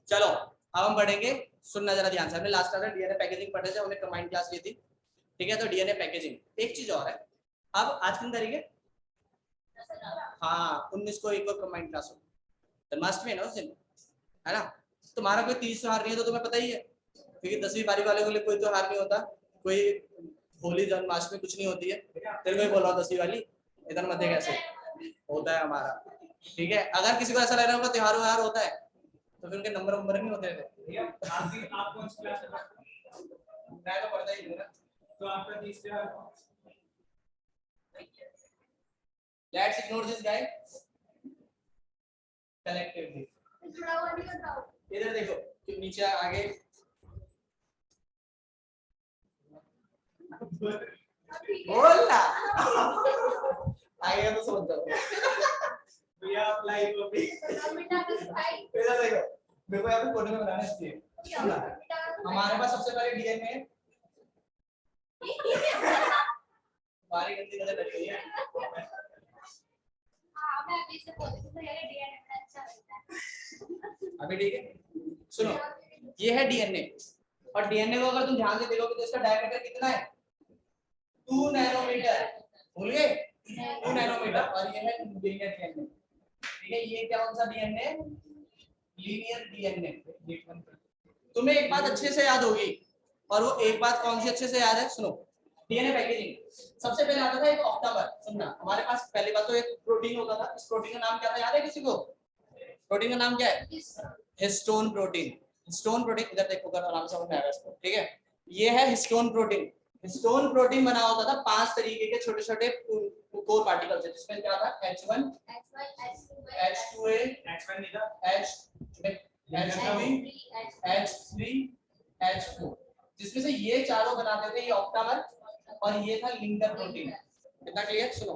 चलो अब हम पढ़ेंगे, सुनना जरा ध्यान से। हमने लास्ट क्लास में डीएनए पैकेजिंग पढ़े थे, हमने कंबाइंड क्लास ली थी, ठीक है। तो डीएनए पैकेजिंग, एक चीज और है, अब आज किन तारीख है? हाँ 19 को एक और कंबाइंड क्लास हो, जन्माष्टमी है ना उस दिन, है ना। तुम्हारा कोई तीज त्योहार नहीं है तो तुम्हें पता ही है, क्योंकि 10वीं 12वीं वाले के लिए कोई त्योहार नहीं होता, कोई होली जन्माष्टमी कुछ नहीं होती है। तेरे को ही बोल रहा हूँ 10वीं वाली, इधर मत कैसे होता है हमारा, ठीक है। अगर किसी को ऐसा लग रहा होगा त्योहार व्योहार होता है तो फिर उनके नंबर वंबर नहीं होते थे। आप कौन सी क्लास में? मैं तो पढ़ता ही हूं ना। तो आपका तीज त्योहार, let's ignore this guy collectively. इधर देखो, नीचे आगे बोलना आगे तो समझ जाओ भैया। आप लाइव अभी इधर देखो, मेरे को यहाँ पे कोडिंग में बनाना चाहिए। हमारे पास सबसे पहले डीएनए है, हमारी गंदी नजर लगी हुई है। मैं अभी से बोल रही हूं यार डीएनए में अच्छा लगता है। अभी ठीक है, सुनो, ये है डीएनए, और डीएनए को अगर तुम ध्यान से देखोगे तो इसका डायमीटर कितना है? 2 नैनोमीटर। भूल गए? 2 नैनोमीटर। और ये है लीनियर डीएनए, ठीक है। ये क्या कौन सा डीएनए? Linear DNA. तुम्हें एक बात अच्छे से याद होगी, और वो एक बात कौन सी अच्छे से याद है? सुनो, डीएनए पैकेजिंग सबसे पहले आता था एक ऑक्टामर। सुनना, हमारे पास पहली बात तो एक प्रोटीन होता था। इस प्रोटीन का नाम क्या था, याद है किसी को? प्रोटीन का नाम क्या है? Histone protein. हिस्टोन प्रोटीन, इधर देखो अगर आराम से समझ में आ रहा है इसको, ठीक है। ये है हिस्टोन प्रोटीन। हिस्टोन प्रोटीन बना होता था 5 तरीके के छोटे छोटे कोर पार्टिकल से, जिसमें क्या था? H1 H2A H1 नहीं था, H2B H3 H4, जिसमें से ये चारों बनाते थे ये ऑक्टामर, और ये था लिंकर प्रोटीन। कितना क्लियर? सुनो,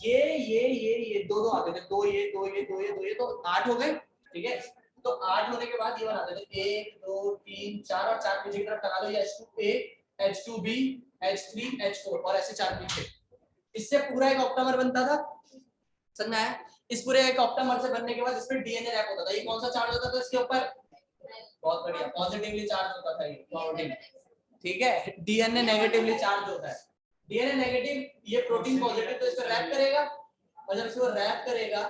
ये दो आते थे, दो ये तो 8 हो गए, ठीक है। तो 8 होने के बाद ये बनाते थे 1 2 3 4, और 4 पीछे की तरफ टका लो, ये H2A H2B H3 H4, और ऐसे 4 पीछे। इससे पूरा एक ऑक्टामर बनता था, समझ में आया? इस पूरे एक ऑक्टामर से बनने के बाद इसमें डीएनए रैप होता था। ये कौन सा चार्ज होता था इसके ऊपर? बहुत बढ़िया, पॉजिटिवली चार्ज होता था ये प्रोटीन, ठीक है। डीएनए नेगेटिवली चार्ज होता है। डीएनए नेगेटिव, ये प्रोटीन पॉजिटिव, तो इसको रैप करेगा, और जब इसको रैप करेगा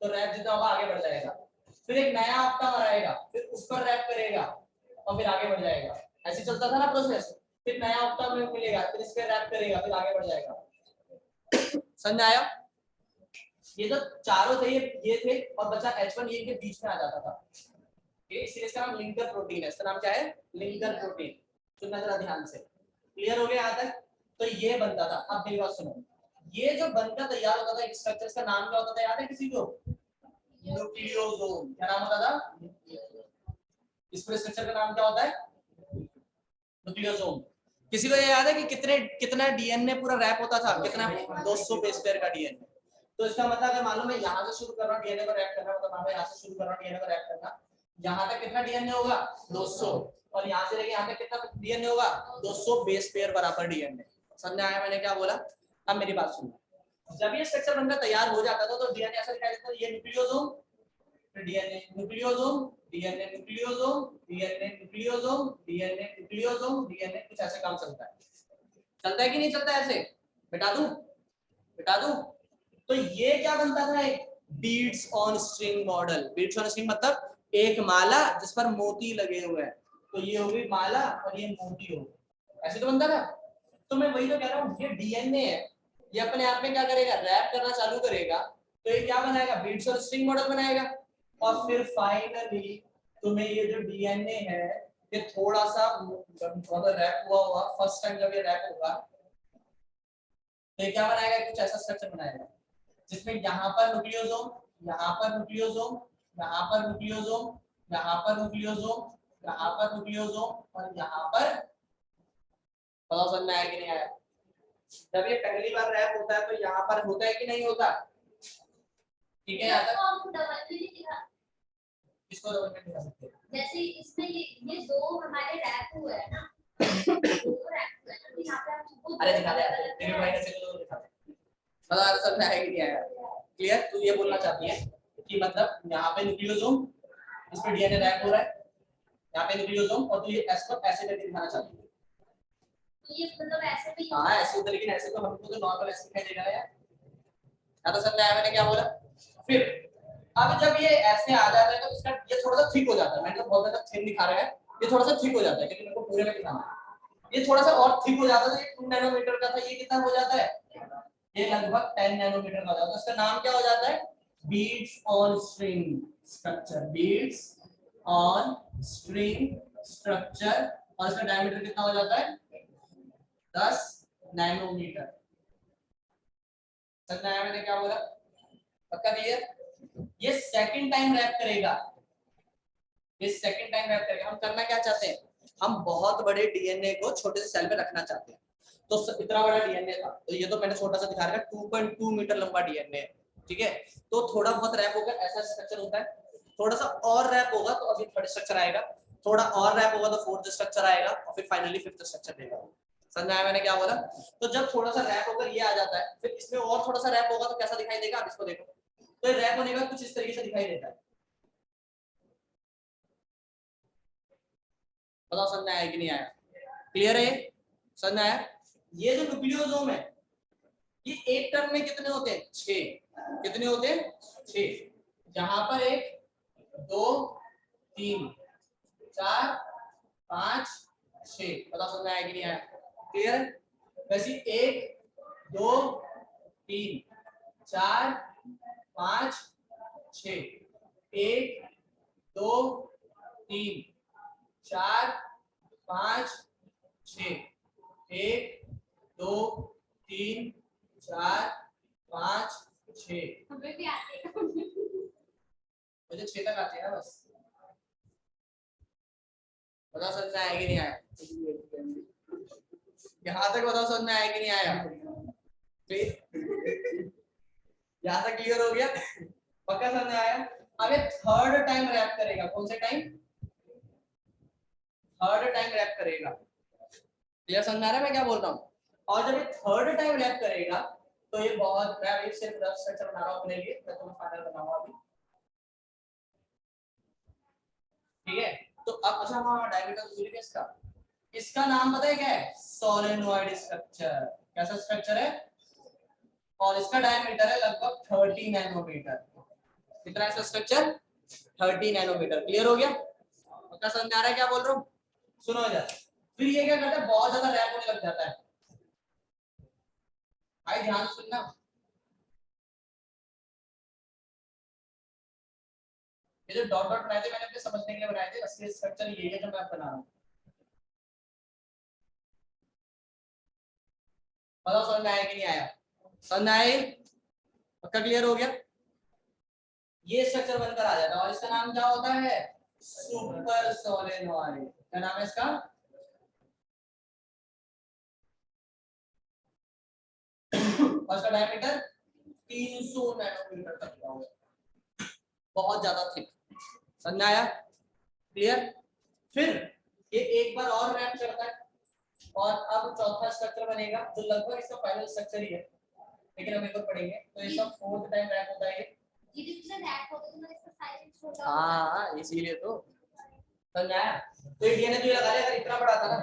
तो रैप जितना होगा आगे बढ़ जाएगा। फिर एक नया ऑक्टामर आएगा, फिर उस पर रैप करेगा और फिर आगे बढ़ जाएगा। ऐसे चलता था ना प्रोसेस। फिर नया ऑक्टामर मिलेगा, फिर इस पर रैप करेगा, फिर आगे बढ़ जाएगा। समझ आया? ये जो चारों थे ये थे, और बचा H1, ये इनके बीच में आ जाता था, इसलिए इसका नाम लिंकर प्रोटीन है। इसका नाम क्या है? Linker protein. सुनना जरा ध्यान से, क्लियर हो गया यहाँ तक? तो ये बनता था। अब मेरी बात सुनो, ये जो बनकर तैयार होता था एक स्ट्रक्चर, का नाम क्या होता था, याद है किसी को? न्यूक्लियोसोम। क्या नाम होता था? इस पूरे स्ट्रक्चर का नाम क्या होता है? न्यूक्लियोसोम। किसी को ये याद है कि कितना डीएनए पूरा रैप होता था? कितना? 200 बेस पेयर का डीएनए। तो इसका मतलब अगर मालूम मैं यहाँ से शुरू कर रहा हूँ डीएनए को रैप करना, मतलब मैं यहाँ से शुरू कर रहा हूँ डीएनए को रैप करना, यहाँ तक कितना डीएनए होगा? 200, और यहाँ से लेके यहाँ तक कितना डीएनए होगा? 200 बेस पेयर बराबर डीएनए। समझ आया मैंने क्या बोला? अब मेरी बात सुनो, जब ये स्ट्रक्चर बनकर तैयार हो जाता था तो डीएनए ऐसा दिखाई देता था, ये न्यूक्लियोसोम, फिर DNA nucleosome, DNA nucleosome, DNA nucleosome, DNA nucleosome, DNA, कुछ ऐसे काम चलता है। चलता है कि नहीं चलता? ऐसे बिठा दूं? तो ये क्या बनता था? एक beads on string model. Beads on string मतलब एक माला जिस पर मोती लगे हुए हैं, तो ये हो गई माला और ये मोती हो गई, ऐसे तो बनता था। तो मैं वही तो कह रहा हूँ, ये डीएनए है, ये अपने आप में क्या करेगा? रैप करना चालू करेगा, तो ये क्या बनाएगा? बीड्स ऑन स्ट्रिंग मॉडल बनाएगा, और फिर फाइनली तुम्हें ये जो डीएनए है ये थोड़ा सा रैप हुआ फर्स्ट टाइम जब ये रैप होगा तो ये क्या बनाएगा? कुछ ऐसा स्ट्रक्चर बनाएगा जिसमें यहाँ पर न्यूक्लियोसोम, यहाँ पर न्यूक्लियोसोम, यहाँ पर न्यूक्लियोसोम, यहाँ पर न्यूक्लियोसोम, यहाँ पर न्यूक्लियोसोम, और यहाँ पर, पता समझ में आया कि नहीं आया? जब ये पहली बार रैप होता है तो यहाँ पर होता है कि नहीं होता? ठीक है, यहाँ तक इसको डबल में दिखा सकते हैं। जैसे इसमें ये दो हमारे रैप हुए हैं ना, दो रैप हुए हैं ना, यहाँ पे हम अरे दिखा दे यार, तेरे भाई ने चलो दिखा दे, पता समझ में आया कि नहीं आया? क्लियर? तू ये बोलना चाहती है कि मतलब यहाँ पे न्यूक्लियोसोम, इस पे डीएनए रैप हो रहा है, यहाँ पे न्यूक्लियोसोम और तो ये एस को ऐसे करके दिखाना चाहती है। तो ये मतलब ऐसे भी हाँ ऐसे होता है, लेकिन ऐसे तो हमको तो नॉर्मल ऐसे दिखाई देगा यार। या तो समझ में आया मैंने क्या बोला। फिर अब जब ये ऐसे आ जाता है तो इसका ये थोड़ा सा थिक हो जाता है। मैंने तो बहुत ज्यादा थिन दिखा रहा है, ये थोड़ा सा थिक हो जाता है क्योंकि मेरे को पूरे में दिखाना है। ये थोड़ा सा और थिक हो जाता है, ये 2 नैनोमीटर का था, ये कितना हो जाता है, ये लगभग 10 नैनोमीटर का हो जाता है। इसका नाम क्या हो जाता है, beads on string structure, beads on string structure. और इसका डायमीटर कितना हो जाता है, 10 नैनोमीटर। समझ में आया मैंने क्या बोला, पक्का क्लियर। ये सेकंड टाइम रैप करेगा, ये सेकंड टाइम रैप करेगा। हम करना क्या चाहते हैं, हम बहुत बड़े डीएनए को छोटे से सेल में रखना चाहते हैं। तो इतना बड़ा डीएनए था, तो ये तो मैंने छोटा सा दिखा रखा, 2.2 मीटर लंबा डीएनए, ठीक है। तो थोड़ा बहुत रैप होगा, ऐसा स्ट्रक्चर होता है। थोड़ा सा और रैप होगा तो अभी थर्ड स्ट्रक्चर आएगा, थोड़ा और रैप होगा तो फोर्थ स्ट्रक्चर आएगा, और फिर फाइनली फिफ्थ स्ट्रक्चर देगा। समझ आया मैंने क्या बोला। तो जब थोड़ा सा रैप होकर ये आ जाता है, फिर इसमें और थोड़ा सा रैप होगा तो कैसा दिखाई देगा, आप इसको देखो। तो रैप होने का कुछ इस तरीके से दिखाई देता है। बताओ समझ में आया कि नहीं आया, क्लियर है, समझ में आया। ये जो न्यूक्लियोसोम है, ये एक टर्म में कितने होते हैं, 6। कितने होते हैं, 6। यहाँ पर 1 2 3 4 5 6। बताओ समझ में आया कि नहीं आया, क्लियर है। वैसे 1 2 3 4 5 6, 1 2 3 4 5 6, 1 2 3 4 5 6। हमें भी आते हैं। मुझे 6 तक आते हैं ना बस। बताओ समझ में आया कि नहीं आया, यहाँ तक बताओ समझ में आया कि नहीं आया, यहाँ तक क्लियर हो गया, पक्का समझ में आया। अब ये थर्ड टाइम रैप करेगा, कौन से टाइम, थर्ड टाइम रैप करेगा। क्लियर समझ में आ रहा है मैं क्या बोल रहा हूँ। और जब ये थर्ड टाइम रैप करेगा तो ये बहुत, मैं अभी सिर्फ रफ स्ट्रक्चर बना रहा हूँ अपने लिए, मैं तुम्हें फाइनल बनाऊंगा अभी, ठीक है। तो अब अच्छा हाँ डायमीटर तो भूल गए इसका, इसका नाम पता है क्या है, सोलेनॉइड स्ट्रक्चर। कैसा स्ट्रक्चर है, और इसका डायमीटर है लगभग 30 नैनोमीटर। कितना है इसका स्ट्रक्चर, 30 नैनोमीटर। क्लियर हो गया, पक्का समझ में आ रहा है क्या बोल रहा हूँ। सुनो इधर, फिर ये क्या करता है, बहुत ज्यादा रैप होने लग जाता है। भाई ध्यान से सुनना, ये जो डॉट डॉट बनाए थे मैंने अपने समझने के लिए बनाए थे, असली स्ट्रक्चर ये है जो मैं बना रहा हूँ। बताओ समझ में आया कि नहीं आया, समझ में आया, पक्का क्लियर हो गया। ये स्ट्रक्चर बनकर आ जाता है और इसका नाम क्या होता है, सुपर सोलेनॉइड। क्या नाम है इसका, और इसका डायमीटर 300 नैनोमीटर तक का होगा, बहुत ज्यादा थिक। समझ में आया, क्लियर। फिर ये एक बार और रैप करता है और अब चौथा स्ट्रक्चर बनेगा जो लगभग इसका फाइनल स्ट्रक्चर ही है, लेकिन हम एक बार पढ़ेंगे। तो ये सब फोर्थ टाइम रैप होता है ये जितना रैप होता है तो इसका साइज छोटा होता है। हाँ इसीलिए तो समझ में आया। तो ये डीएनए जो लगा लिया, अगर इतना बड़ा था ना,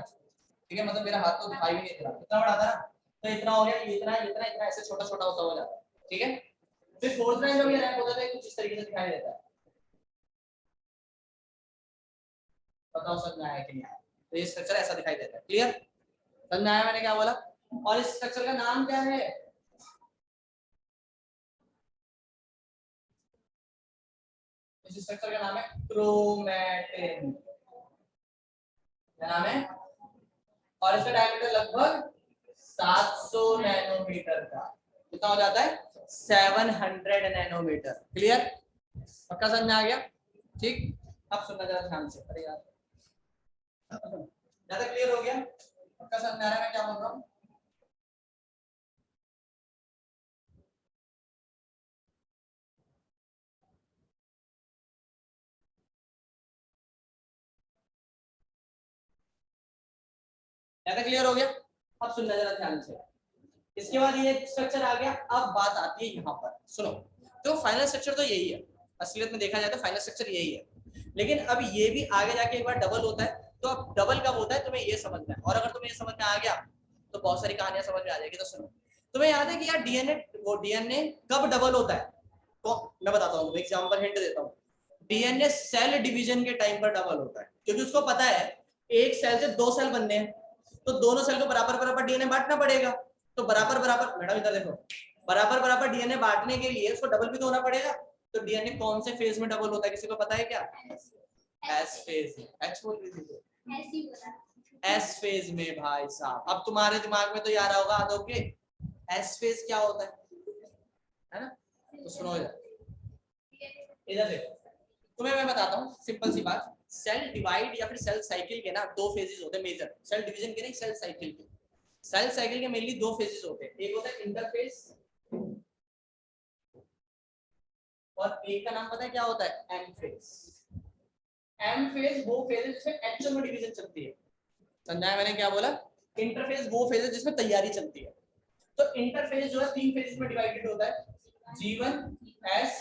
ठीक है, मतलब मेरा हाथ तो दिखाई भी नहीं दे रहा, इतना बड़ा था ना, तो इतना हो गया, ये इतना इतना इतना ऐसे छोटा छोटा होता हो जाता है, ठीक है। फिर फोर्थ टाइम जब ये रैप होता है कुछ इस तरीके से दिखाई देता है। बताओ समझ में आया कि नहीं आया, तो ये स्ट्रक्चर ऐसा दिखाई देता है। क्लियर, समझ में आया मैंने क्या बोला। और इस स्ट्रक्चर का नाम क्या है, इस स्ट्रक्चर का नाम है क्रोमैटिन। क्या नाम है, और इसका डायमीटर लगभग 700 नैनोमीटर का, कितना हो जाता है, 700 नैनोमीटर। क्लियर, पक्का समझ में आ गया, ठीक। अब सुनना जरा ध्यान से, अरे यार ज्यादा क्लियर हो गया, पक्का समझ में आ रहा है मैं क्या बोल रहा हूँ। ज्यादा क्लियर हो गया, अब सुनना जरा ध्यान से। इसके बाद ये स्ट्रक्चर आ गया, अब बात आती है यहाँ पर, सुनो। तो फाइनल स्ट्रक्चर तो यही है, असलियत में देखा जाए तो फाइनल स्ट्रक्चर यही है, लेकिन अब ये भी आगे जाके एक बार डबल होता है, तो अब डबल कब होता है तुम्हें ये समझना है। और अगर तुम्हें ये समझ में आ गया तो बहुत सारी कहानियां समझ में आ जाएगी। तो सुनो, तुम्हें याद है कि यार डीएनए कब डबल होता है? तो मैं बताता हूँ, एग्जाम्पल हिंट देता हूँ। डीएनए सेल डिवीजन के टाइम पर डबल होता है, क्योंकि उसको पता है एक सेल से 2 सेल बनने हैं, तो दोनों सेल को बराबर बराबर डीएनए बांटना पड़ेगा। तो बराबर बराबर, मैडम इधर देखो, बराबर बराबर डीएनए बांटने के लिए उसको डबल भी तो होना पड़ेगा। तो डीएनए कौन से फेज में डबल होता है, किसी को पता है क्या? एस फेज में। एच बोल रही थी, एस फेज में भाई साहब। अब तुम्हारे दिमाग में तो यार होगा आदो के एस फेज क्या होता है ना? तो सुनो इधर देखो, तुम्हें मैं बताता हूँ सिंपल सी बात। सेल डिवाइड या फिर सेल साइकिल के ना 2 फेजेस होते हैं मेजर, सेल डिवीजन के नहीं, सेल साइकिल के। सेल साइकिल के मेनली 2 फेजेस होते हैं, एक होता है इंटरफेज और एक का नाम पता है क्या होता है? M phase. एम फेज वो फेज है जिसमें एक्चुअल में डिवीजन चलती है। समझाया मैंने क्या बोला? इंटरफेज वो फेज है जिसमें तैयारी चलती है। तो इंटरफेज जो है 3 फेजेस में डिवाइडेड होता है, G1, S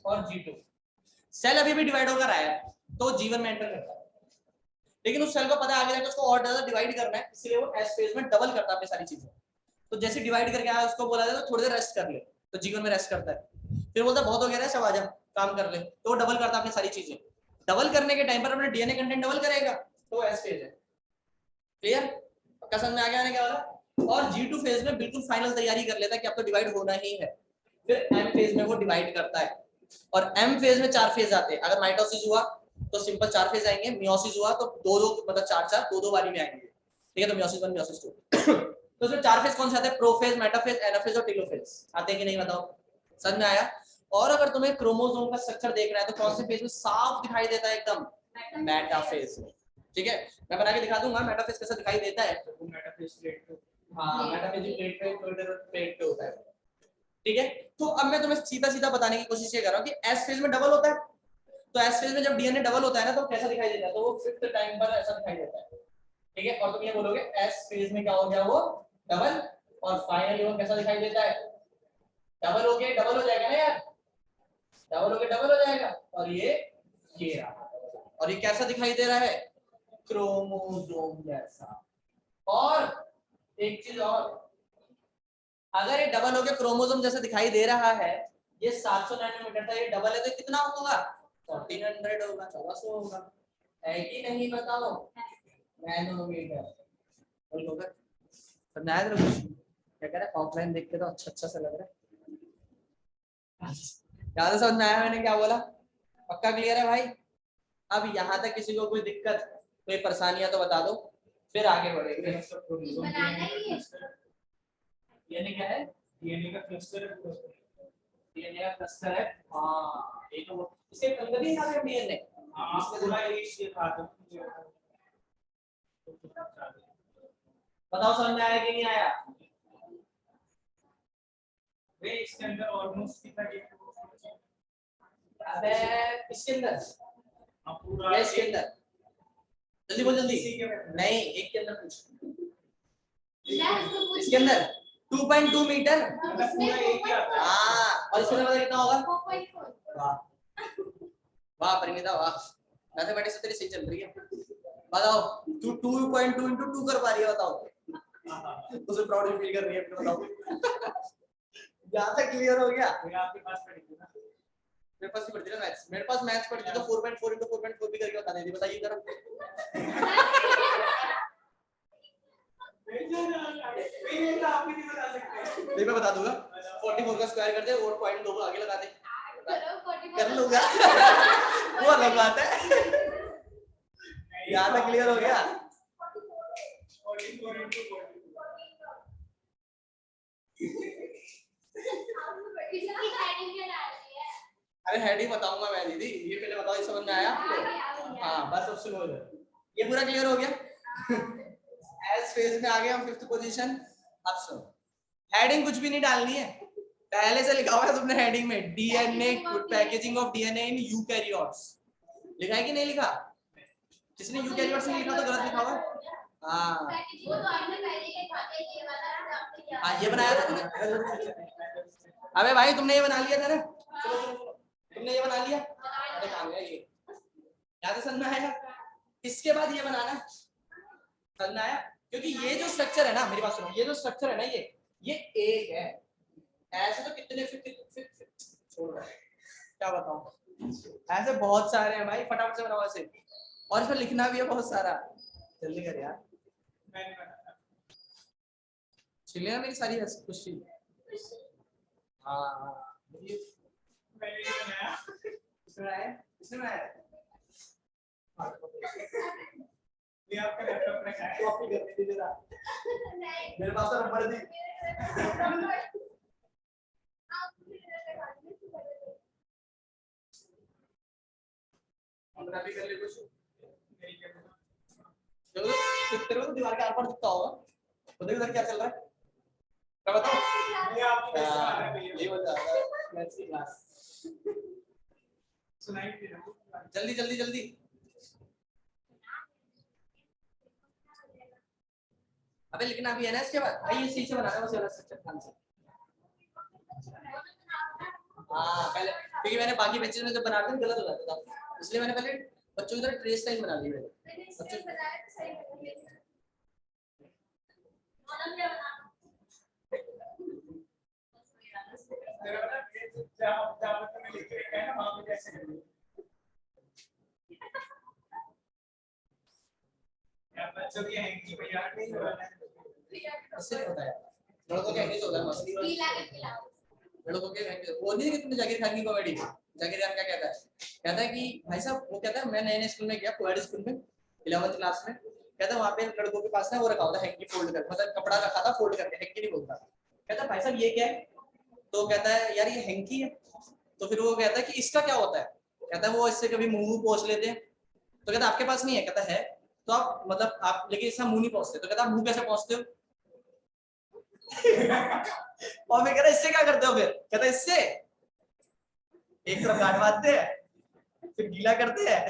और G2। सेल अभी भी डिवाइड होकर आया है तो G1 में एंटर करता है, लेकिन उस सेल को पता है आगे जाकर उसको और ज्यादा डिवाइड करना है, इसलिए वो S फेज में डबल करता है अपनी सारी चीजें। तो जैसे डिवाइड करके आया उसको बोला जाता है थोड़ी देर रेस्ट कर ले, तो G1 में रेस्ट करता है। फिर बोलता है बहुत हो गया है, सब आ जा काम कर ले, तो वो डबल करता है अपनी सारी चीजें। डबल करने के टाइम पर अपने डीएनए कंटेंट डबल करेगा, तो S फेज है। क्लियर? पक्का समझ में आ गया मैंने क्या बोला? और G2 फेज में बिल्कुल फाइनल तैयारी कर लेता है कि अब तो डिवाइड होना ही है। फिर M फेज में वो डिवाइड करता है, और M फेज में 4 फेज आते हैं। अगर माइटोसिस हुआ तो सिंपल 4 फेज आएंगे, मियोसिस हुआ तो 2-2 मतलब 4-4 2-2 बारी में आएंगे। ठीक है, तो मियोसिस 1 मियोसिस 2 तो उसमें 4 फेज कौन से आते हैं? प्रोफेज, मेटाफेज, एनाफेज और टेलोफेज आते हैं कि नहीं बताओ? समझ में आया? और अगर तुम्हें क्रोमोसोम का स्ट्रक्चर देखना है तो कौन से फेज में साफ दिखाई देता है? एकदम मेटाफेज में। ठीक है, मैं बना के दिखा दूंगा मेटाफेज कैसा दिखाई देता है। तो मेटाफेज प्लेट पे, हां मेटाफेज प्लेट पे होता है। ठीक है, तो अब मैं तुम्हें सीधा सीधा बताने की कोशिश ये कर रहा हूं कि एस फेज में डबल होता है। तो एस फेज में जब डीएनए डबल होता है ना तो कैसा दिखाई देता है? तो वो फिफ्थ टाइम पर ऐसा दिखाई देता है। ठीक है, और तुम ये बोलोगे एस फेज में क्या हो गया? वो डबल। और फाइनली वो कैसा दिखाई देता है? डबल हो गया, डबल हो जाएगा ना यार, डबल हो गया, डबल हो जाएगा। और ये रहा, और ये कैसा दिखाई दे रहा है? क्रोमोसोम जैसा। और एक चीज और, अगर ये डबल हो गया क्रोमोसोम जैसा दिखाई दे रहा है, ये 700 नैनोमीटर था, ये डबल है तो कितना होगा? 1400 होगा, 1400 होगा, है कि नहीं बताओ? नैनोमीटर। बोल होगा समझाया तेरे को? क्या कह रहा है? ऑफलाइन देख के तो अच्छा अच्छा सा लग रहा है। ज्यादा समझ में आया मैंने क्या बोला? पक्का क्लियर है भाई? अब यहाँ तक किसी को कोई दिक्कत, कोई परेशानियां तो बता दो, फिर आगे बढ़ेंगे। डीएनए क्या है? डीएनए का क्लस्टर है, डीएनए का क्लस्टर है। हाँ, ये तो इसे अंदर ही आता है डीएनए। हाँ, इसमें पूरा ये था। बताओ समझ में आया कि नहीं आया? वे इसके अंदर ऑलमोस्ट कितना डीएनए? अबे इसके अंदर पूरा इसके अंदर, जल्दी बोल जल्दी। नहीं, एक के अंदर पूछ, इसके अंदर 2.2 मीटर। पूरा एक ही आता है। हाँ, और इसके अंदर कितना होगा? 4.4। वाह वाह परिणीता वाह, मैथमेटिक्स तेरी सही चल रही है। बताओ तू 2.2 into 2 कर पा रही है? बताओ उसे प्राउड फील कर रही है, बताओ। यहाँ तक क्लियर हो गया? आपके पास पढ़ी थी ना? मेरे पास भी पढ़ती है मैथ्स, मेरे पास मैथ्स पढ़ती तो 4.4 into 4.4 भी करके बता देती। बताइए जरा। नहीं मैं बता दूंगा, 44 का स्क्वायर कर दे और 0.2 को आगे लगा दे, कर लूंगा। वो अलग बात है। यहाँ तक क्लियर हो गया? अरे हेडिंग बताऊंगा मैं दीदी, ये पहले बताओ, ये समझ में आया आपको? हाँ बस अब सुनो, ये पूरा क्लियर हो गया? एस फेज में आ गए हम, 5th पोजीशन। अब सुनो, हेडिंग कुछ भी नहीं डालनी है, पहले से लिखा हुआ है तुमने हेडिंग में, DNA packaging of DNA in eukaryotes. लिखा है कि नहीं लिखा? किसने यूकैरियोट्स नहीं लिखा तो गलत लिखा हुआ। हाँ हाँ, ये बनाया था तुमने। अबे भाई तुमने ये बना लिया था ना, तुमने ये बना लिया। अरे कहाँ गया ये? याद है समझ में आया? इसके बाद ये बनाना समझ में आया? क्योंकि ये जो स्ट्रक्चर है ना, मेरी बात सुनो, ये जो स्ट्रक्चर है ना, ये एक है। ऐसे तो कितने छोड़ रहा है, क्या बताऊं, ऐसे बहुत सारे हैं भाई, फटाफट से बनाओ ऐसे। और इसमें लिखना भी है बहुत सारा, जल्दी कर यार। छिलेगा मेरी सारी कुछ चीज। हाँ इसमें आया, इसमें आया। ये आपका लैपटॉप रखा है, कॉपी कर दीजिए जरा। मेरे पास तो नंबर थी। हमने अभी कर ले कुछ। तेरे को तो दीवार के आर पार दिखता होगा, उधर उधर क्या चल रहा है, क्या बताओ? ये बता रहा है मैथ्स की क्लास। सुनाई दे रहा है, जल्दी जल्दी जल्दी। अबे लिखना भी है ना इसके बाद भाई, ये सी से बनाना है बस, वाला स्ट्रक्चर ध्यान से। हाँ पहले, क्योंकि मैंने बाकी बेंचेस में जब बनाते थे गलत हो जाता था, इसलिए मैंने पहले बच्चों की तरह ट्रेस लाइन बना ली है। बच्चों की हैंकी में याद नहीं हो रहा है, इससे नहीं होता है। लड़कों के हैंकी से होता है मस्ती। लड़कों के हैंकी वो नहीं कि तुमने जाकिर खान की कॉमेडी, जाकिर खान क्या कहता है, कहता है कि भाई साहब, वो कहता है मैं नए नए स्कूल में गया, कोएड स्कूल में 11th क्लास में, कहता है वहां पे लड़कों के पास ना वो रखा होता है हैंकी फोल्ड कर, मतलब कपड़ा रखा था फोल्ड करके, हैंकी नहीं बोलता। कहता है भाई साहब ये क्या है, तो कहता है यार ये हैंकी है। तो फिर वो कहता है कि इसका क्या होता है, कहता है वो इससे कभी मुंह पोंछ लेते हैं। तो कहता है आपके पास नहीं है, कहता है तो आप मतलब आप लेकिन इसका मुंह नहीं पहुंचते, तो कहता आप मुंह कैसे पहुंचते हो? और मैं कह रहा इससे क्या करते हो फिर, कहता इससे एक तरफ गांठ बांधते हैं फिर गीला करते हैं।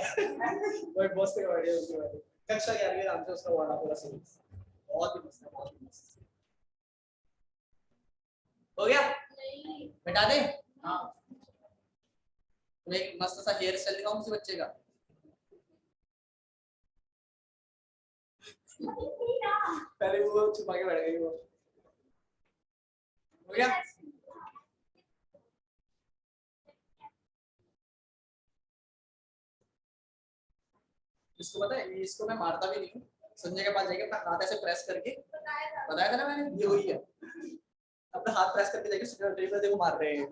वो एक बॉस का वीडियो उसके बारे में, कक्षा 11वीं नाम से उसका वाला पूरा सीरीज, बहुत ही मस्त है, बहुत ही मस्त। हो गया, मिटा दे। हाँ एक मस्त सा हेयर स्टाइल दिखाऊं किसी बच्चे का, पहले वो छुपा के बैठ गई वो। हो गया, इसको पता है, इसको मैं मारता भी नहीं हूँ, संजय के पास जाके अपना हाथ ऐसे प्रेस करके, बताया था ना मैंने, ये वही है, अपना हाथ प्रेस करके जाके सेक्रेटरी पे देखो मार रहे हैं।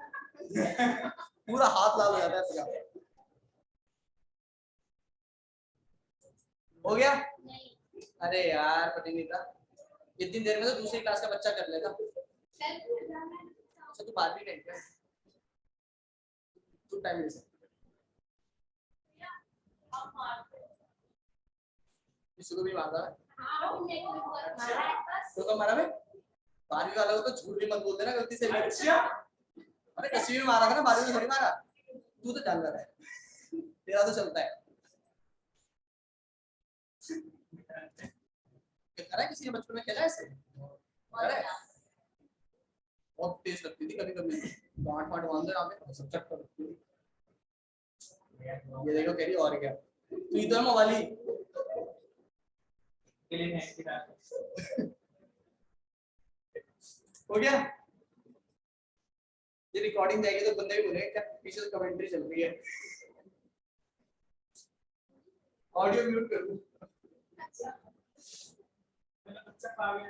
पूरा हाथ लाल हो जाता है इसका। हो गया? अरे यार पता नहीं था, इतनी देर में तो दूसरी क्लास का बच्चा कर लेगा। अच्छा तू बात भी नहीं क्या, तू टाइम ले सकता, इसको भी मारता है तो कब मारा मैं, 12वीं वाला को तो झूठ भी मत बोल देना गलती से। अरे 10वीं में मारा था ना, 12वीं में थोड़ी मारा, तू तो जान रहा है, तेरा तो चलता है। करा है किसी ने बचपन में, खेला है ऐसे, बहुत तेज लगती थी कभी कभी, गांठ वाट बांध दे आपने सब चक्कर लगती थी। ये देखो कह रही और क्या, तू इधर मवाली के लिए है। हो गया, ये रिकॉर्डिंग जाएगी तो बंदे भी बोलेंगे क्या पीछे से कमेंट्री चल रही है, ऑडियो म्यूट कर दूं। अच्छा पागल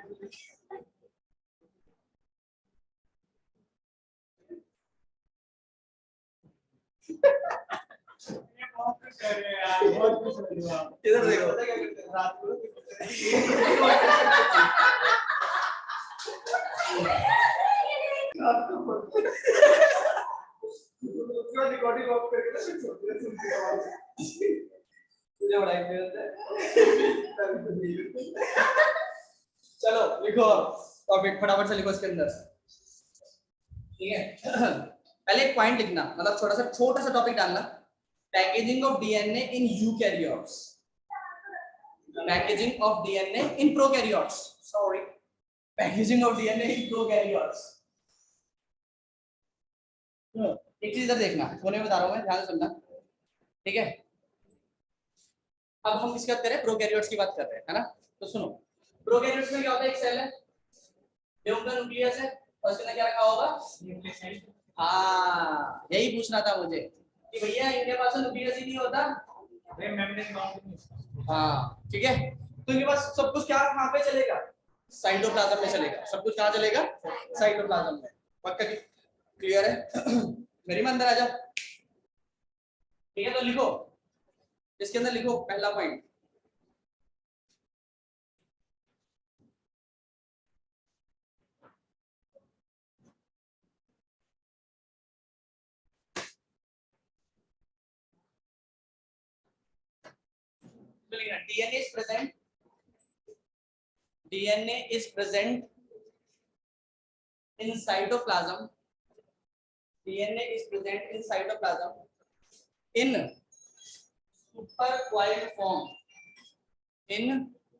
इधर देखो रात को रिकॉर्डिंग ऑफ करके ना तुझे बड़ा चलो लिखो टॉपिक फटाफट से लिखो इसके अंदर, ठीक है। पहले एक पॉइंट लिखना, मतलब छोटा सा टॉपिक डालना, packaging of DNA in eukaryotes, packaging of DNA in prokaryotes, sorry packaging of DNA in prokaryotes. एक चीज इधर देखना, कोने में बता रहा हूं मैं, ध्यान से सुनना, ठीक है। अब हम इसकी बात करें, प्रोकैरियोट्स की बात कर रहे हैं, है ना। तो सुनो, प्रोकैरियोट्स में क्या होता है, एक सेल है, ये उनका न्यूक्लियस है, और इसके अंदर क्या रखा होगा, हाँ यही पूछना था मुझे कि भैया इनके पास न्यूक्लियस ही नहीं होता, हाँ ठीक है। तो इनके पास सब कुछ क्या कहाँ पे चलेगा, साइटोप्लाज्म में चलेगा, सब कुछ कहाँ चलेगा, साइटोप्लाज्म में। पक्का क्लियर है मेरी में अंदर आ जाओ, ठीक है। तो लिखो, इसके अंदर लिखो पहला point, DNA is present, DNA is present in cytoplasm, DNA is present in cytoplasm in supercoiled form, in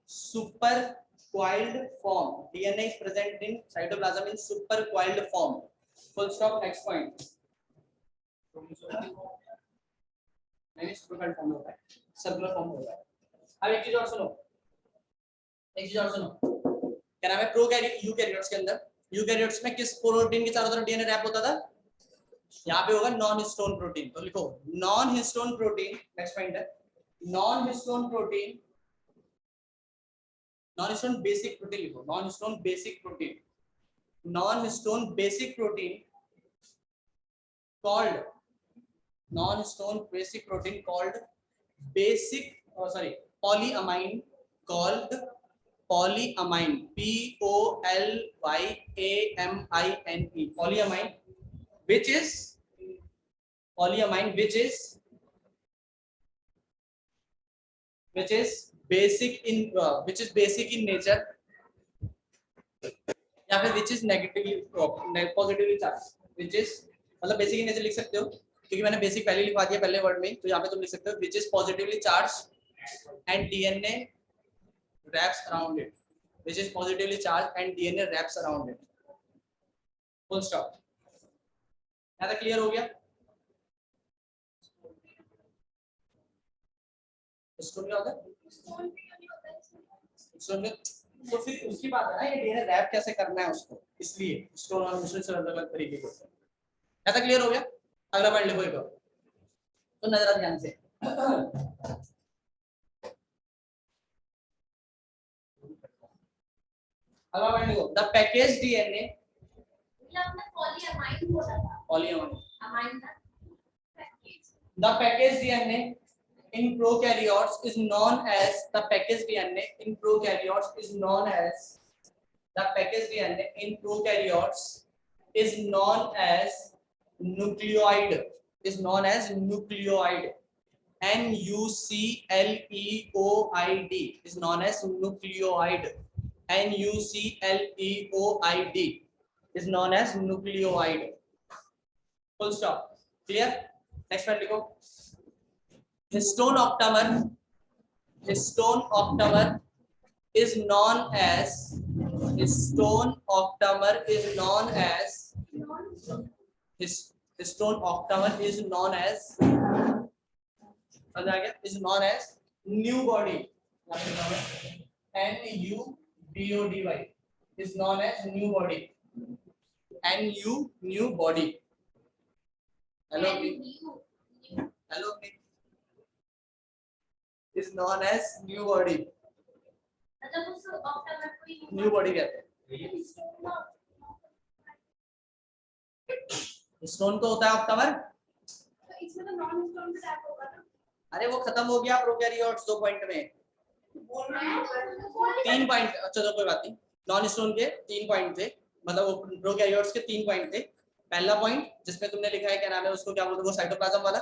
supercoiled form, DNA is present in cytoplasm in supercoiled form, full stop, next point। नहीं supercoiled form होता है, circular form होता है। अब एक चीज और सुनो, एक चीज और सुनो, क्या नाम है, यूकैरियोट्स के अंदर, यूकैरियोट्स में किस प्रोटीन के चारों तरफ डीएनए रैप होता था, यहाँ पे होगा नॉन हिस्टोन प्रोटीन। तो लिखो non histone protein, next point है non histone protein, non histone basic protein लिखो, non histone basic protein, non histone basic protein called, non histone basic protein called basic, sorry polyamine, called polyamine, POLYAMINE, polyamine which is polyamine, which is basic in nature, या फिर which is negatively positively charged, which is मतलब basic in nature लिख सकते हो क्योंकि मैंने basic पहले लिखवा दिया पहले वर्ड में, तो यहाँ पे तुम लिख सकते हो which is positively charged and DNA wraps around it, which is positively charged and DNA wraps around it, full stop। यहाँ तक क्लियर हो गया। स्टोन क्या होता है, स्टोन, तो फिर उसकी बात है ना, ये डीएनए रैप कैसे करना है उसको, इसलिए स्टोन और मिश्रण से अलग-अलग तरीके के होते हैं। यहाँ तक क्लियर हो गया। अगला पॉइंट लिखो एक, तो नजर ध्यान से, अगला पॉइंट लिखो, the package DNA, polyamine, the package DNA in prokaryotes is known as, the packaged DNA in prokaryotes is known as, the packaged DNA in prokaryotes is known as nucleoid, is known as nucleoid, NUCLEOID, is known as nucleoid, NUCLEOID is known as nucleoid, full stop, clear। next one लिखो, histone octamer, histone octamer is known as, histone octamer is known as, histone octamer is known as, समझ आ गया, is known as new body, NUBODY is known as new body, new body, hello is known as new body, new body कहते हैं। Stone तो होता है octamer, इसमें तो non stone पे टैप होगा ना, अरे वो खत्म हो गया प्रोकैरियोट्स 2 पॉइंट में, 3 पॉइंट, अच्छा तो कोई बात नहीं, नॉन स्टोन के 3 पॉइंट थे, मतलब वो प्रोकैरियोट्स के 3 पॉइंट थे। पहला पॉइंट जिसमें तुमने लिखा है क्या नाम है उसको, क्या बोलते हैं वो, साइटोप्लाज्म वाला,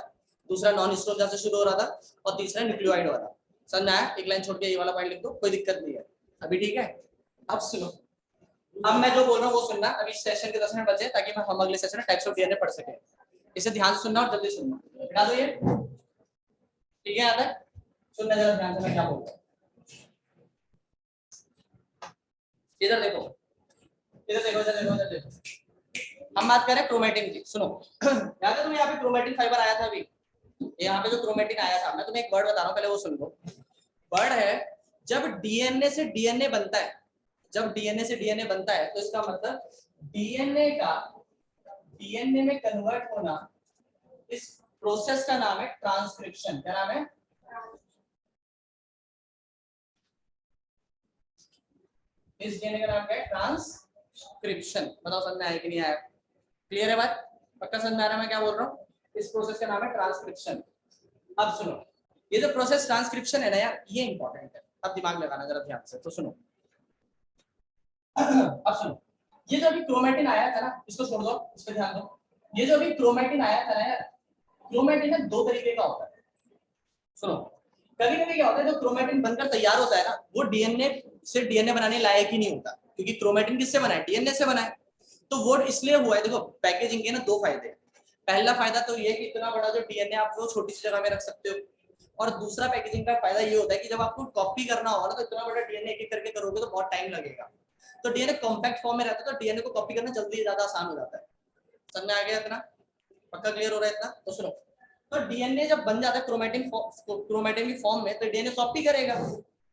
दूसरा नॉन स्टोन जैसे शुरू हो रहा था, और तीसरा न्यूक्लियोइड वाला। समझ आया, एक लाइन छोड़ के ये वाला पॉइंट लिख दो, कोई दिक्कत नहीं है अभी, ठीक है। अब सुनो, अब मैं जो बोल रहा हूँ वो सुनना, अभी सेशन के 10 मिनट बचे ताकि हम अगले सेशन में टाइप्स ऑफ डीएनए पढ़ सके, इसे ध्यान से सुनना और जल्दी सुनना, बता दो ये, ठीक है। यहाँ तक सुनना जरा ध्यान से, मैं क्या बोल रहा हूँ, इधर देखो, इधर देखो, इधर देखो, इधर देखो। हम बात करें क्रोमेटिन की, सुनो याद है तुम्हें यहाँ पे क्रोमेटिन फाइबर आया था अभी, यहाँ पे जो क्रोमेटिन आया था, मैं तुम्हें एक वर्ड बता रहा हूँ पहले वो सुन लो। वर्ड है जब डीएनए से डीएनए बनता है, जब डीएनए से डीएनए बनता है तो इसका मतलब डीएनए का डीएनए में कन्वर्ट होना, इस प्रोसेस का नाम है ट्रांसक्रिप्शन। क्या नाम है? इस डीएनए का नाम क्या है? ट्रांसक्रिप्शन। बताओ समझ में आया कि नहीं आया? क्लियर है बात? पक्का समझ में आ रहा है मैं क्या बोल रहा हूँ? इस प्रोसेस का नाम है ट्रांसक्रिप्शन। अब सुनो, ये जो प्रोसेस ट्रांसक्रिप्शन है ना यार, ये इंपॉर्टेंट है, अब दिमाग लगाना जरा ध्यान से। तो सुनो अब सुनो, ये जो अभी क्रोमैटिन आया था ना, इसको छोड़ दो, इस पे ध्यान दो। ये जो अभी क्रोमैटिन आया था ना यार, क्रोमैटिन ना दो तरीके का होता है। सुनो, कभी कभी क्या होता है, जो क्रोमैटिन बनकर तैयार होता है ना, वो डीएनए से डीएनए बनाने लायक ही नहीं होता, क्योंकि क्रोमैटिन किससे बना है? डीएनए से बना है। तो वो इसलिए हुआ है, देखो पैकेजिंग के ना दो फायदे। पहला फायदा तो ये कि इतना बड़ा जो डीएनए आप वो छोटी सी जगह में रख सकते हो, और दूसरा पैकेजिंग का फायदा ये होता है कि जब आपको कॉपी करना होगा ना, तो इतना बड़ा डीएनए एक एक करके करोगे तो बहुत टाइम लगेगा। तो डीएनए कॉम्पैक्ट फॉर्म में रहता है, तो डीएनए को कॉपी करना जल्दी ज्यादा आसान हो जाता है। समझ में आ गया इतना? पक्का क्लियर हो रहा है इतना? तो सुनो, तो डीएनए जब बन जाता है क्रोमैटिन की फॉर्म में, तो डीएनए कॉपी करेगा।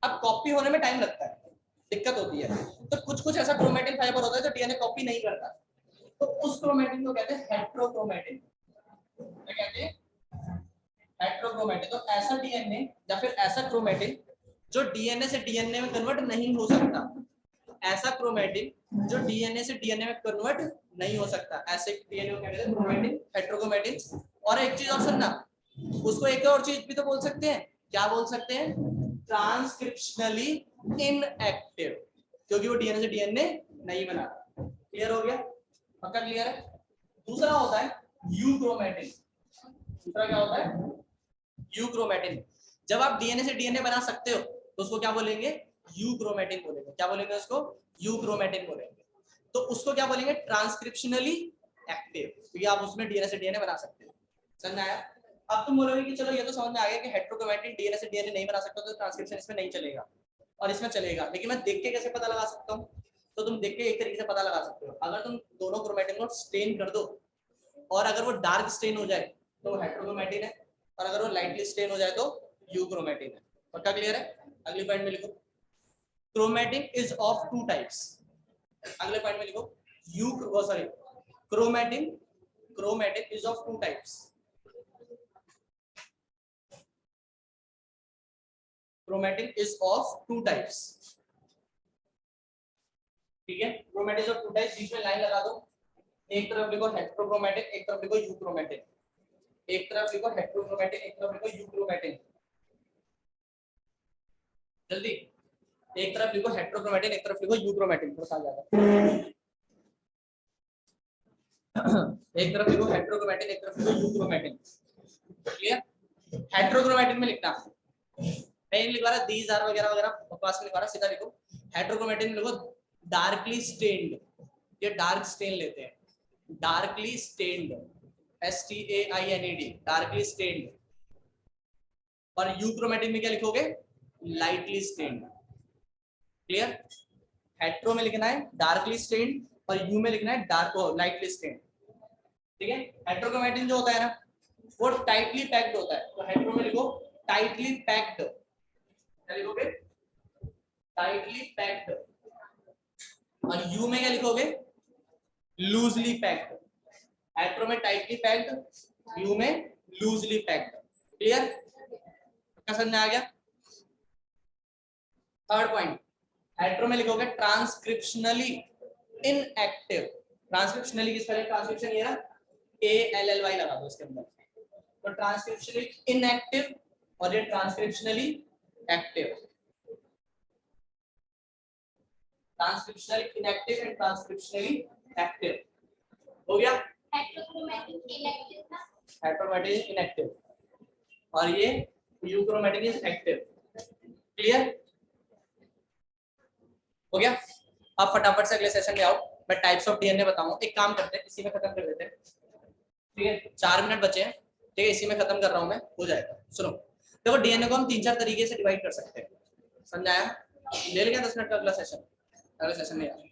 अब कॉपी होने में टाइम लगता है, दिक्कत होती है। तो कुछ कुछ ऐसा क्रोमैटिन फाइबर होता है जो डीएनए कॉपी नहीं करता, तो उस क्रोमैटिन को कहते हैं हेट्रोक्रोमैटिन। क्या कहते हैं? हेट्रोक्रोमैटिन। तो ऐसा डीएनए या फिर ऐसा क्रोमैटिन जो डीएनए से डीएनए में कन्वर्ट नहीं हो सकता, ऐसा क्रोमैटिन जो डीएनए से डीएनए में कन्वर्ट नहीं हो सकता, ऐसे डीएनए को कहते हैं क्रोमैटिन, हेट्रोक्रोमैटिन। और एक चीज और सुनना, उसको एक और चीज भी तो बोल सकते हैं। क्या बोल सकते हैं? ट्रांसक्रिप्शनली इनएक्टिव, क्योंकि वो डीएनए से डीएनए नहीं बना। क्लियर हो गया? पक्का क्लियर है? दूसरा होता है यूक्रोमैटिन। दूसरा क्या होता है? यूक्रोमैटिन। जब आप डीएनए से डीएनए बना सकते हो तो उसको क्या बोलेंगे? यूक्रोमैटिन बोलेंगे। क्या बोलेंगे उसको? यूक्रोमैटिन बोलेंगे। तो उसको क्या बोलेंगे? ट्रांसक्रिप्शनली एक्टिव, क्योंकि आप उसमें डीएनए से डीएनए बना सकते हो। समझ में आया? अब तुम बोलोगे कि चलो ये तो समझ में आ गया कि हेट्रोक्रोमैटिन डीएनए से डीएनए नहीं बना सकता, तो ट्रांसक्रिप्शन इसमें नहीं चलेगा और इसमें चलेगा, लेकिन मैं देख के कैसे पता लगा सकता हूँ? तो तुम देख के एक तरीके से पता लगा सकते हो, अगर तुम दोनों क्रोमैटिन को स्टेन कर दो, और अगर वो डार्क स्टेन हो जाए तो वो हेट्रोक्रोमैटिन है, और अगर वो लाइटली स्टेन हो जाए तो यूक्रोमैटिन है। पक्का क्लियर है? अगली पॉइंट में लिखो, chromatin is of two types. अगले पॉइंट में लिखो, chromatin chromatin is of two types. Chromatin is of two types. ठीक है, chromatin is of two types, बीच में लाइन लगा दो। एक तरफ लिखो हेट्रोक्रोमैटिन, एक तरफ लिखो यूक्रोमैटिन। एक तरफ लिखो हेट्रोक्रोमैटिन, एक तरफ लिखो यूक्रोमैटिन। जल्दी, एक तरफ लिखो हेट्रोक्रोमैटिन, एक तरफ लिखो यूक्रोमैटिन। थोड़ा सा ज्यादा। एक तरफ लिखो हेट्रोक्रोमैटिन, एक तरफ लिखो यूक्रोमैटिन। क्लियर? हेट्रोक्रोमैटिन में लिखना, मैं नहीं लिखवा रहा दीज आर वगैरह वगैरह बकवास में लिखवा रहा, सीधा लिखो हेट्रोक्रोमैटिन में लिखो डार्कली स्टेन्ड। ये डार्क स्टेन लेते हैं, darkly stained, STAINED, darkly stained. और यूक्रोमैटिन में क्या लिखोगे? Lightly stand. क्लियर? हेट्रो में लिखना है डार्कली स्टेन्ड और यू में लिखना है डार्क लाइटली स्टेन्ड। ठीक है? हेट्रोक्रोमैटिन जो होता है ना, वो टाइटली पैक्ड होता है, तो हेट्रो में लिखो टाइटली पैक्ड। क्या लिखोगे? Tightly packed. और यू में क्या लिखोगे? Loosely packed. हेट्रो में टाइटली पैक्ड, यू में लूजली पैक्ड। क्लियर? समझ में आ गया? थर्ड पॉइंट, हेट्रो में लिखोगे ट्रांसक्रिप्शनली इनएक्टिव। ट्रांसक्रिप्शनली किस तरह? ट्रांसक्रिप्शन ये ना, ALLY लगा दो इसके अंदर। तो ट्रांसक्रिप्शनली इनएक्टिव और ये transcriptionally active. Transcriptionally inactive and transcriptionally active. हो गया? हेट्रोक्रोमैटिन इनएक्टिव था, हेट्रोक्रोमैटिन इनएक्टिव और ये यूक्रोमैटिन इज एक्टिव। क्लियर? हो गया? अब फटाफट से अगले सेशन में आओ, मैं टाइप्स ऑफ डीएनए बताऊंगा। एक काम करते हैं, इसी में खत्म कर देते हैं। ठीक है, 4 मिनट बचे हैं। ठीक है, इसी में खत्म कर रहा हूं मैं, हो जाएगा। सुनो, देखो डीएनए को हम 3-4 तरीके से डिवाइड कर सकते हैं। समझ आया? ले लिया 10 मिनट का अगला सेशन, अगले सेशन में।